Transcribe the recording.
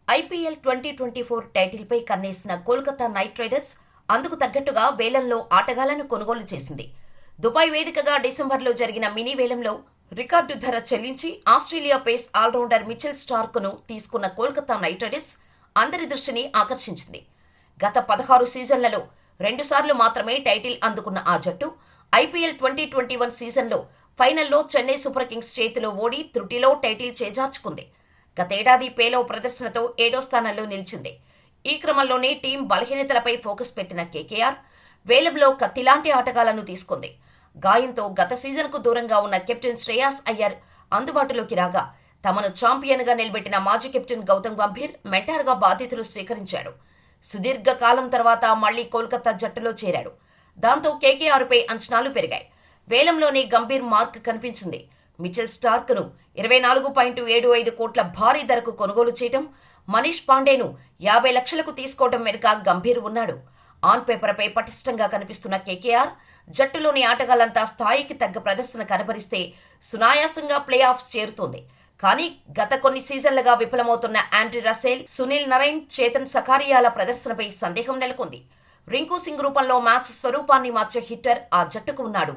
IPL 2024 టైటిల్పై కన్నేసిన Kolkata night riders అందుకు తగ్గట్టుగా వేలంలో ఆటగాళ్లను కొనుగోలు చేసింది. దుబాయ్ వేదికగా డిసెంబర్లో జరిగిన మినీ వేలంలో రికార్డు ధర చెల్లించి ఆస్ట్రేలియా పేస్ ఆల్రౌండర్ మిచెల్ స్టార్క్ను తీసుకున్న కోల్కతా నైట్ రైడర్స్ అందరి దృష్టిని ఆకర్షించింది. గత 16 సీజన్లలో 2 సార్లు మాత్రమే టైటిల్ అందుకున్న ఆ జట్టు ఐపీఎల్ 2021 సీజన్లో ఫైనల్లో చెన్నై సూపర్ కింగ్స్ చేతిలో ఓడి త్రుటిలో టైటిల్ చేజార్చుకుంది. గతేడాది పేలో ప్రదర్శనతో 7వ స్థానంలో నిలిచింది. ఈ క్రమంలోనే టీం బలహీనతలపై ఫోకస్ పెట్టిన కేకేఆర్ వేలంలో కత్తిలాంటి ఆటగాళ్లను తీసుకుంది. గాయంతో గత సీజన్కు దూరంగా ఉన్న కెప్టెన్ శ్రేయాస్ అయ్యర్ అందుబాటులోకి రాగా తమను ఛాంపియన్గా నిలబెట్టిన మాజీ కెప్టెన్ గౌతమ్ గంభీర్ మెంటార్గా బాధ్యతలు స్వీకరించాడు. సుదీర్ఘ కాలం తర్వాత మళ్లీ కోల్కతా జట్టులో చేరాడు. దాంతో కేకేఆర్పై అంచనాలు పెరిగాయి. వేలంలోనే గంభీర్ మార్క్ కనిపించింది. మిచెల్ స్టార్క్ను 24.75 కోట్ల భారీ ధరకు కొనుగోలు చేయడం, మనీష్ పాండేను 50 లక్షలకు తీసుకోవడం వెనుక గంభీర్ ఉన్నాడు. ఆన్ పేపర్పై పటిష్టంగా కనిపిస్తున్న కేకేఆర్ జట్టులోని ఆటగాళ్లంతా స్థాయికి తగ్గ ప్రదర్శన కనబరిస్తే సునాయాసంగా ప్లే ఆఫ్స్ చేరుతోంది. కానీ గత కొన్ని సీజన్లుగా విఫలమవుతున్న Andre Russell, Sunil Narine, Chetan సకారియాల ప్రదర్శనపై సందేహం నెలకొంది. రింకు సింగ్ రూపంలో మ్యాచ్ స్వరూపాన్ని మార్చే హిట్టర్ ఆ జట్టుకు ఉన్నాడు.